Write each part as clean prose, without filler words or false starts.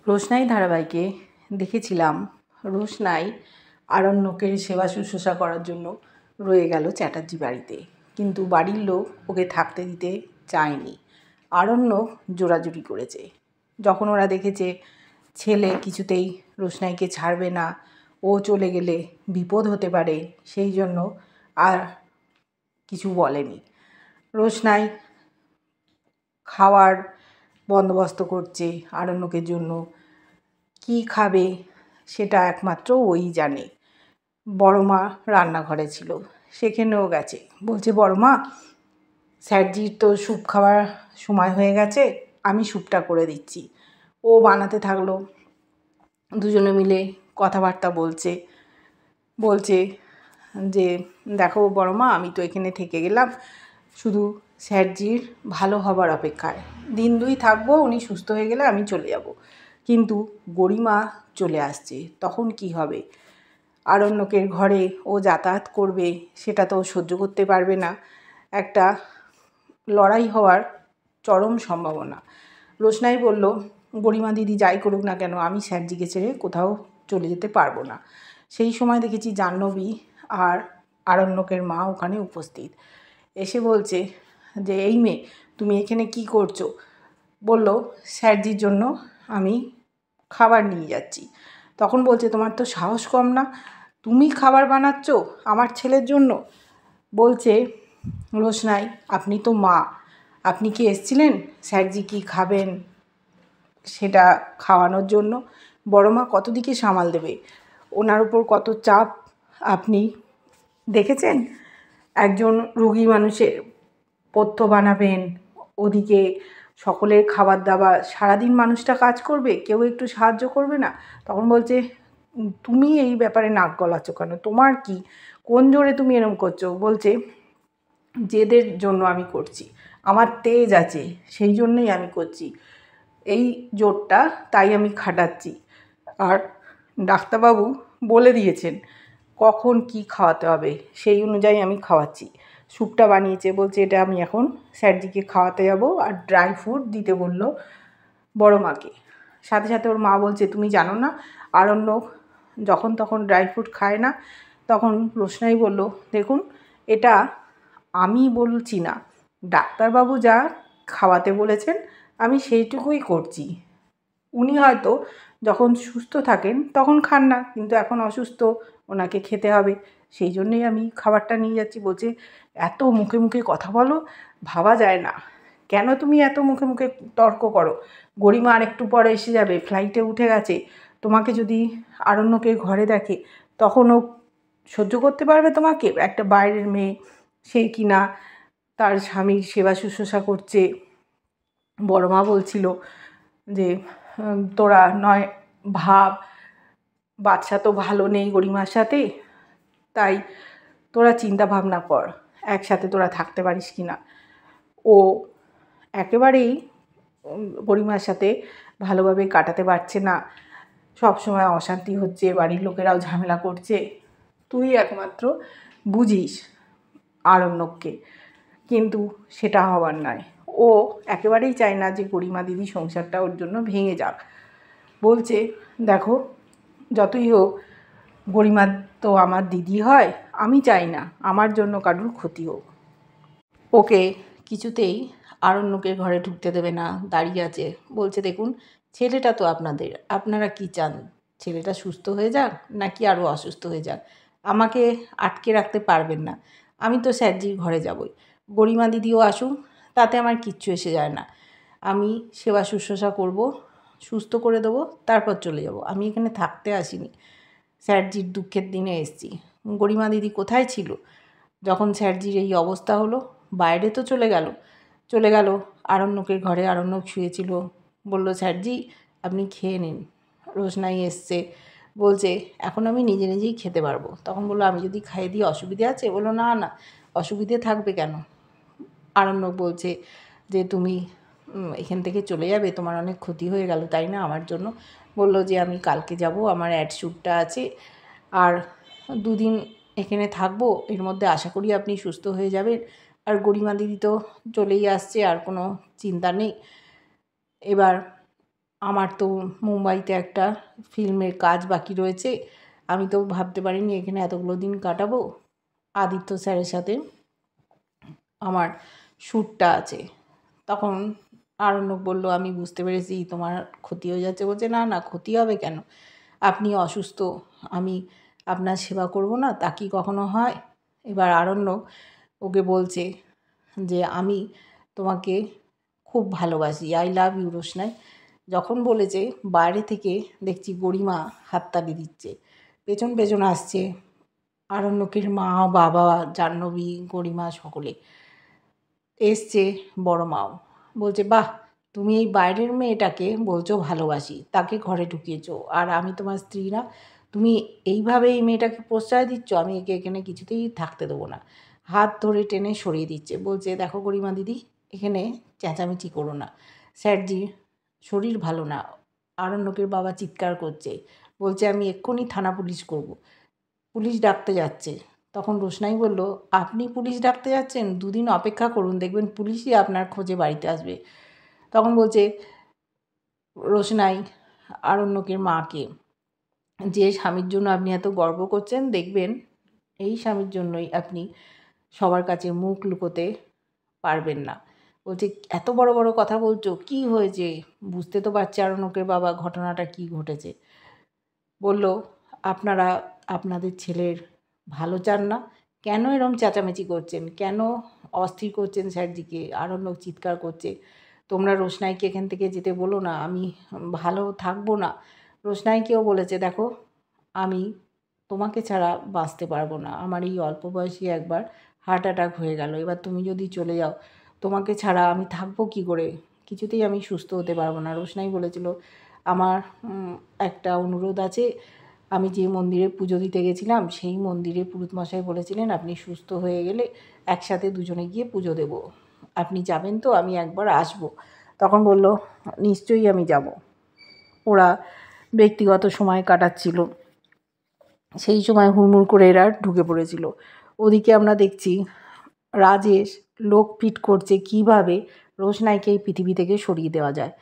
রোশনাই ধারাবাহিকে দেখেছিলাম রোশনাই আরণ্যকের সেবা শুশ্রূষা করার জন্য রয়ে গেল চ্যাটার্জি বাড়িতে, কিন্তু বাড়ির লোক ওকে থাকতে দিতে চায়নি। আরণ্যক জোরাজুরি করেছে। যখন ওরা দেখেছে ছেলে কিছুতেই রোশনাইকে ছাড়বে না, ও চলে গেলে বিপদ হতে পারে, সেই জন্য আর কিছু বলেনি। রোশনাই খাওয়ার বন্দোবস্ত করছে আরণ্যকের জন্য। কি খাবে সেটা একমাত্র ওই জানে। বড় মা রান্নাঘরে ছিল, সেখানেও গেছে। বলছে, বড় মা, স্যারজির তো স্যুপ খাওয়ার সময় হয়ে গেছে, আমি স্যুপটা করে দিচ্ছি। ও বানাতে থাকলো। দুজনে মিলে কথাবার্তা বলছে যে, দেখো বড় মা, আমি তো এখানে থেকে গেলাম শুধু স্যারজির ভালো হবার অপেক্ষায়। দিন দুই থাকবো, উনি সুস্থ হয়ে গেলে আমি চলে যাব। কিন্তু গরিমা চলে আসছে, তখন কি হবে? আরণ্যকের ঘরে ও যাতায়াত করবে, সেটা তো সহ্য করতে পারবে না। একটা লড়াই হওয়ার চরম সম্ভাবনা। রোশনাই বলল, গরিমা দিদি যাই করুক না কেন, আমি স্যারজিকে ছেড়ে কোথাও চলে যেতে পারবো না। সেই সময় দেখেছি জাহ্নবী আর আরণ্যকের মা ওখানে উপস্থিত। এসে বলছে যে, এই মেয়ে, তুমি এখানে কি করছো? বলল, স্যারজির জন্য আমি খাবার নিয়ে যাচ্ছি। তখন বলছে, তোমার তো সাহস কম না, তুমি খাবার বানাচ্ছ আমার ছেলের জন্য? বলছে রোশনাই, আপনি তো মা, আপনি কি এসেছিলেন স্যারজি কি খাবেন সেটা খাওয়ানোর জন্য? বড় মা কত দিকে সামাল দেবে, ওনার উপর কত চাপ আপনি দেখেছেন? একজন রোগী মানুষের পথ্য বানাবেন, ওদিকে সকলের খাবার দাবার, সারাদিন মানুষটা কাজ করবে, কেউ একটু সাহায্য করবে না? তখন বলছে, তুমি এই ব্যাপারে নাক গলাচ্ছ কেন? তোমার কি, কোন জোরে তুমি এরম করছো? বলছে, জেদের জন্য আমি করছি, আমার তেজ আছে, সেই জন্যই আমি করছি, এই জোরটা তাই আমি খাটাচ্ছি। আর ডাক্তারবাবু বলে দিয়েছেন কখন কি খাওয়াতে হবে, সেই অনুযায়ী আমি খাওয়াচ্ছি। স্যুপটা বানিয়েছে, বলছে এটা আমি এখন স্যারজিকে খাওয়াতে যাব। আর ড্রাই ফ্রুট দিতে বললো বড় মাকে। সাথে সাথে ওর মা বলছে, তুমি জানো না আরণ্যক যখন তখন ড্রাই ফ্রুট খায় না? তখন রোশনাই বলল, দেখুন, এটা আমি বলছি না, ডাক্তারবাবু যা খাওয়াতে বলেছেন আমি সেইটুকুই করছি। উনি হয়তো যখন সুস্থ থাকেন তখন খান না, কিন্তু এখন অসুস্থ, ওনাকে খেতে হবে, সেই জন্যই আমি খাবারটা নিয়ে যাচ্ছি। বলছে, এত মুখে মুখে কথা বলো, ভাবা যায় না, কেন তুমি এত মুখে মুখে তর্ক করো? গরিমা আর একটু পরে এসে যাবে, ফ্লাইটে উঠে গেছে, তোমাকে যদি আরণ্যকের ঘরে দেখে তখন ও সহ্য করতে পারবে তোমাকে? একটা বাইরের মেয়ে, সেই কিনা তার স্বামীর সেবা শুশ্রূষা করছে। বড় মা বলছিল যে, তোরা নয় ভাব, বাচ্চা তো ভালো নেই গরিমার সাথে, তাই তোরা চিন্তা ভাবনা কর একসাথে তোরা থাকতে পারিস কি না। ও একেবারেই গরিমার সাথে ভালোভাবে কাটাতে পারছে না, সব সময় অশান্তি হচ্ছে, বাড়ির লোকেরাও ঝামেলা করছে, তুই একমাত্র বুঝিস আরণ্যককে, কিন্তু সেটা হবার নয়। ও একেবারেই চায় না যে গরিমা দিদি সংসারটা ওর জন্য ভেঙে যাক। বলছে, দেখো, যতই হোক গরিমা তো আমার দিদি হয়, আমি চাই না আমার জন্য কারুর ক্ষতি হোক। ওকে কিছুতেই আরণ্যকের ঘরে ঢুকতে দেবে না, দাঁড়িয়ে আছে। বলছে, দেখুন, ছেলেটা তো আপনাদের, আপনারা কি চান? ছেলেটা সুস্থ হয়ে যাক নাকি আরও অসুস্থ হয়ে যাক? আমাকে আটকে রাখতে পারবেন না, আমি তো স্যারজির ঘরে যাবই। গরিমা দিদিও আসুন, তাতে আমার কিচ্ছু এসে যায় না। আমি সেবা শুশ্রূষা করব, সুস্থ করে দেবো, তারপর চলে যাব। আমি এখানে থাকতে আসিনি, স্যারজির দুঃখের দিনে এসেছি। গরিমা দিদি কোথায় ছিল যখন স্যারজির এই অবস্থা হলো? বাইরে তো চলে গেল আরণ্যকের ঘরে। আরণ্যক শুয়েছিল, বলল, স্যারজি আপনি খেয়ে নিন। রোশনাই এসছে, বলছে, এখন আমি নিজে নিজেই খেতে পারবো। তখন বললো, আমি যদি খাইয়ে দিই অসুবিধে আছে? বললো, না না, অসুবিধে থাকবে কেন? আরণ্যক বলছে যে, তুমি এখান থেকে চলে যাবে, তোমার অনেক ক্ষতি হয়ে গেল তাই না আমার জন্য? বলল যে, আমি কালকে যাব, আমার শ্যুটটা আছে, আর দুদিন এখানে থাকবো, এর মধ্যে আশা করি আপনি সুস্থ হয়ে যাবেন। আর গরিমা দিদি তো চলেই আসছে, আর কোনো চিন্তা নেই। এবার আমার তো মুম্বাইতে একটা ফিল্মের কাজ বাকি রয়েছে, আমি তো ভাবতে পারিনি এখানে এতগুলো দিন কাটাবো। আদিত্য স্যারের সাথে আমার শ্যুটটা আছে। তখন আরণ্যক বলল, আমি বুঝতে পেরেছি তোমার ক্ষতি হয়ে যাচ্ছে। বলছে, না না, ক্ষতি হবে কেন? আপনি অসুস্থ, আমি আপনার সেবা করব না, তা কি কখনো হয়? এবার আরণ্যক ওকে বলছে যে আমি তোমাকে খুব ভালোবাসি, আই লাভ ইউ রোশনাই। যখন বলেছে, বাইরে থেকে দেখছি গরিমা হাততালি দিচ্ছে, পেছন পেছন আসছে আরণ্যকের মা, বাবা, জাহ্নবী, গরিমা সকলে এসছে। বড় মাও বলছে, বাহ, তুমি এই বাইরের মেয়েটাকে বলছো ভালোবাসি, তাকে ঘরে ঢুকিয়েছো, আর আমি তোমার স্ত্রী না? তুমি এইভাবে এই মেয়েটাকে প্রশ্রয় দিচ্ছ? আমি একে এখানে কিছুতেই থাকতে দেবো না। হাত ধরে টেনে সরিয়ে দিচ্ছে, বলছে, দেখো গরিমা দিদি, এখানে চেঁচামেচি করো না, স্যারজি শরীর ভালো না। আরণ্যকের বাবা চিৎকার করছে, বলছে, আমি এক্ষুনি থানা পুলিশ করব, পুলিশ ডাকতে যাচ্ছে। তখন রোশনাই বলল, আপনি পুলিশ ডাকতে যাচ্ছেন? দুদিন অপেক্ষা করুন, দেখবেন পুলিশই আপনার খোঁজে বাড়িতে আসবে। তখন বলছে রোশনাই আরণ্যকের মাকে, যে স্বামীর জন্য আপনি এত গর্ব করছেন, দেখবেন এই স্বামীর জন্যই আপনি সবার কাছে মুখ লুকোতে পারবেন না। বলছে, এত বড় বড় কথা বলছো, কি হয়েছে? বুঝতে তো পারছে আরণ্যকের বাবা ঘটনাটা কি ঘটেছে। বলল, আপনারা আপনাদের ছেলের ভালো চান না? কেন এরম চেঁচামেচি করছেন? কেন অস্থির করছেন স্যারজিকে? আরণ্যক চিৎকার করছে, তোমরা রোশনাইকে এখান থেকে যেতে বলো না, আমি ভালো থাকবো না। রোশনাইকেও বলেছে, দেখো, আমি তোমাকে ছাড়া বাঁচতে পারবো না, আমার এই অল্প বয়সী একবার হার্ট অ্যাটাক হয়ে গেল, এবার তুমি যদি চলে যাও, তোমাকে ছাড়া আমি থাকবো কী করে? কিছুতেই আমি সুস্থ হতে পারবো না। রোশনাই বলেছিল, আমার একটা অনুরোধ আছে, আমি যে মন্দিরে পুজো দিতে গেছিলাম, সেই মন্দিরে পুরোহিতমশাই বলেছিলেন আপনি সুস্থ হয়ে গেলে একসাথে দুজনে গিয়ে পুজো দেব, আপনি যাবেন তো? আমি একবার আসবো। তখন বলল, নিশ্চয়ই আমি যাব। ওরা ব্যক্তিগত সময় কাটাচ্ছিল, সেই সময় হুড়মুড় করে এরা ঢুকে পড়েছিল। ওদিকে আমরা দেখছি রাজেশ লোক ফিট করছে কীভাবে রোশনাইকে এই পৃথিবী থেকে সরিয়ে দেওয়া যায়,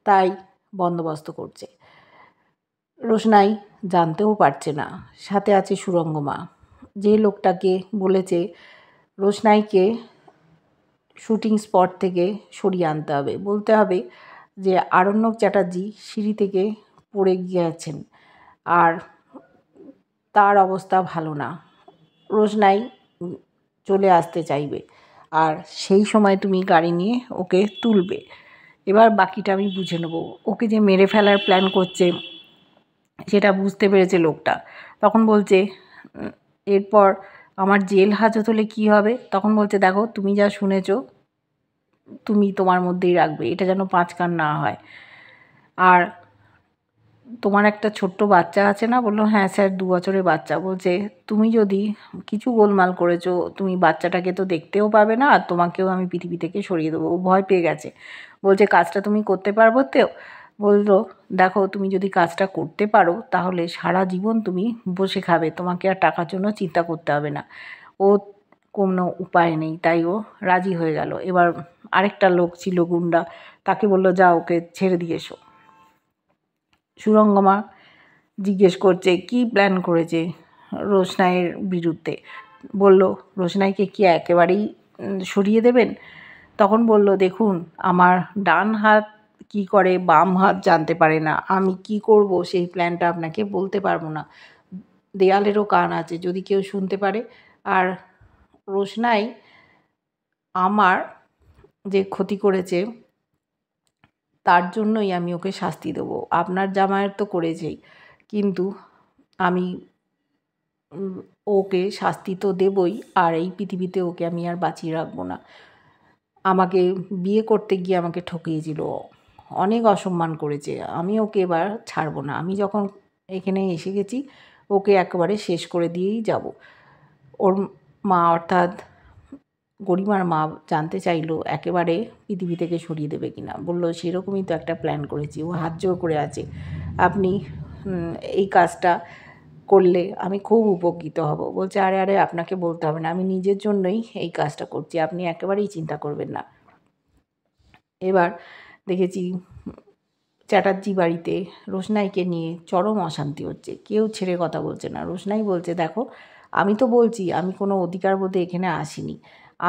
তাই বন্দোবস্ত করছে। রোশনাই জানতেও পারছে না সাথে আছে সুরঙ্গমা, যে লোকটাকে বলেছে রোশনাইকে শুটিং স্পট থেকে সরিয়ে আনতে হবে। বলতে হবে যে আরণ্যক চ্যাটার্জি সিঁড়ি থেকে পড়ে গিয়েছেন, আর তার অবস্থা ভালো না। রোশনাই চলে আসতে চাইবে, আর সেই সময় তুমি গাড়ি নিয়ে ওকে তুলবে। এবার বাকিটা আমি বুঝে নেব। ওকে যে মেরে ফেলার প্ল্যান করছে সেটা বুঝতে পেরেছে লোকটা। তখন বলছে, এরপর আমার জেল হাজত হলে কী হবে? তখন বলছে, দেখো, তুমি যা শুনেছো তুমি তোমার মধ্যেই রাখবে, এটা যেন পাঁচ কান না হয়। আর তোমার একটা ছোট্ট বাচ্চা আছে না? বললো, হ্যাঁ স্যার, 2 বছরের বাচ্চা। বলছে, তুমি যদি কিছু গোলমাল করেছো, তুমি বাচ্চাটাকে তো দেখতেও পাবে না, আর তোমাকেও আমি পৃথিবী থেকে সরিয়ে দেবো। ও ভয় পেয়ে গেছে, বলছে, কাজটা তুমি করতে পারবো তো? বললো, দেখো, তুমি যদি কাজটা করতে পারো তাহলে সারা জীবন তুমি বসে খাবে, তোমাকে আর টাকার জন্য চিন্তা করতে হবে না। ও কোনো উপায় নেই, তাই ও রাজি হয়ে গেল। এবার আরেকটা লোক ছিল গুন্ডা, তাকে বললো, যাও, ওকে ছেড়ে দিয়ে এসো। সুরঙ্গমা জিজ্ঞেস করছে কি প্ল্যান করেছে রোশনাইয়ের বিরুদ্ধে। বলল, রোশনাইকে কি একেবারেই সরিয়ে দেবেন? তখন বলল, দেখুন, আমার ডান হাত কি করে বাম হাত জানতে পারে না, আমি কি করব সেই প্ল্যানটা আপনাকে বলতে পারবো না। দেয়ালেরও কান আছে, যদি কেউ শুনতে পারে। আর রোশনাই আমার যে ক্ষতি করেছে তার জন্যই আমি ওকে শাস্তি দেবো। আপনার জামাইয়ের তো করেছেই, কিন্তু আমি ওকে শাস্তি তো দেবই, আর এই পৃথিবীতে ওকে আমি আর বাঁচিয়ে রাখবো না। আমাকে বিয়ে করতে গিয়ে আমাকে ঠকিয়েছিল, অনেক অসম্মান করেছে, আমি ওকে এবার ছাড়বো না। আমি যখন এখানে এসে গেছি, ওকে একেবারে শেষ করে দিয়েই যাব। ওর মা, অর্থাৎ গরিমার মা জানতে চাইলো একেবারে পৃথিবী থেকে সরিয়ে দেবে কিনা। বলল, সেরকমই তো একটা প্ল্যান করেছি। ও হাত জোড় করে আছে, আপনি এই কাজটা করলে আমি খুব উপকৃত হব। বলছে, আরে আরে, আপনাকে বলতে হবে না, আমি নিজের জন্যই এই কাজটা করছি, আপনি একেবারেই চিন্তা করবেন না। এবার দেখেছি চ্যাটার্জি বাড়িতে রোশনাইকে নিয়ে চরম অশান্তি হচ্ছে, কেউ ছেড়ে কথা বলছে না। রোশনাই বলছে, দেখো আমি তো বলছি আমি কোনো অধিকার বোধে এখানে আসিনি,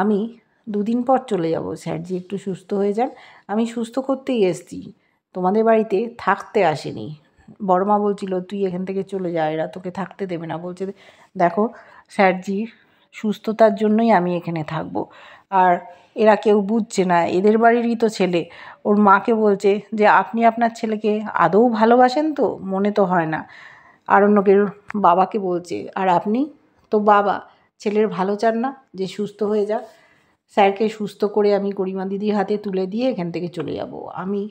আমি 2 দিন পর চলে যাব, স্যারজি একটু সুস্থ হয়ে যান, আমি সুস্থ করতেই এসেছি, তোমাদের বাড়িতে থাকতে আসেনি। বড়মা বলছিল তুই এখান থেকে চলে যা, এরা তোকে থাকতে দেবে না। বলছে দেখো স্যারজি সুস্থতার জন্যই আমি এখানে থাকবো, আর এরা কেউ বুঝছে না, এদের বাড়িরই তো ছেলে। ওর মাকে বলছে যে আপনি আপনার ছেলেকে আদৌ ভালোবাসেন তো, মনে তো হয় না। আরণ্যকের বাবাকে বলছে, আর আপনি তো বাবা, ছেলের ভালো চান না যে সুস্থ হয়ে যাক? স্যারকে সুস্থ করে আমি গরিমা দিদির হাতে তুলে দিয়ে এখান থেকে চলে যাব। আমি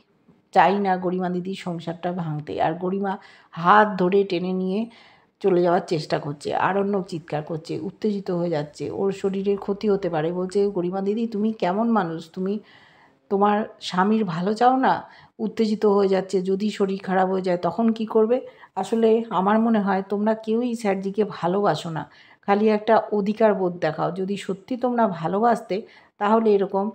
চাই না গরিমা দিদির সংসারটা ভাঙতে। আর গরিমা হাত ধরে টেনে নিয়ে চলে যাওয়ার চেষ্টা করছে। আরণ্যক চিৎকার করছে, উত্তেজিত হয়ে যাচ্ছে, ওর শরীরের ক্ষতি হতে পারে। বলছে, গরিমা দিদি তুমি কেমন মানুষ, তুমি তোমার স্বামীর ভালো চাও না? উত্তেজিত হয়ে যাচ্ছে, যদি শরীর খারাপ হয়ে যায় তখন কি করবে? আসলে আমার মনে হয় তোমরা কেউই স্যারজিকে ভালোবাসো না, খালি একটা অধিকার বোধ দেখাও। যদি সত্যি তোমরা ভালোবাসতে তাহলে এরকম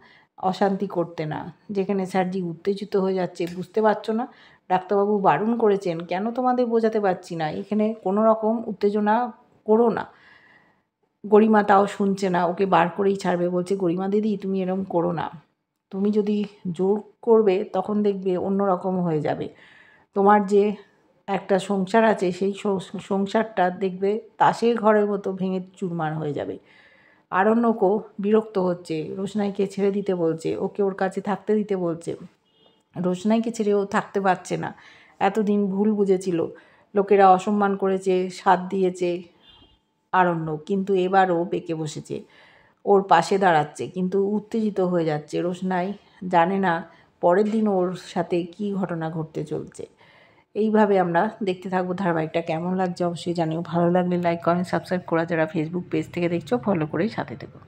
অশান্তি করতে না। যেখানে স্যারজি উত্তেজিত হয়ে যাচ্ছে, বুঝতে পারছো না? ডাক্তারবাবু বারণ করেছেন, কেন তোমাদের বোঝাতে পারছি না, এখানে কোনো রকম উত্তেজনা করো না। গরিমা তাও শুনছে না, ওকে বার করেই ছাড়বে। বলছে, গরিমা দিদি তুমি এরকম করো না, তুমি যদি জোর করবে তখন দেখবে অন্য রকম হয়ে যাবে। তোমার যে একটা সংসার আছে সেই সংসারটা দেখবে তাসের ঘরের মতো ভেঙে চুরমার হয়ে যাবে। আরণ্যকও বিরক্ত হচ্ছে, রোশনাইকে ছেড়ে দিতে বলছে, ওকে ওর কাছে থাকতে দিতে বলছে। রোশনাইকে ছেড়ে ও থাকতে পারছে না। এতদিন ভুল বুঝেছিল, লোকেরা অসম্মান করেছে, সাথ দিয়েছে আরণ্যক, কিন্তু এবারও বেঁকে বসেছে, ওর পাশে দাঁড়াচ্ছে, কিন্তু উত্তেজিত হয়ে যাচ্ছে। রোশনাই জানে না পরের দিন ওর সাথে কী ঘটনা ঘটতে চলছে। এইভাবে আমরা দেখতে থাকবো ধারাবাহিকটা। কেমন লাগছে অবশ্যই জানিও। ভালো লাগলে লাইক, কমেন্ট, সাবস্ক্রাইব করা, যারা ফেসবুক পেজ থেকে দেখছো ফলো করেই সাথে থেকো।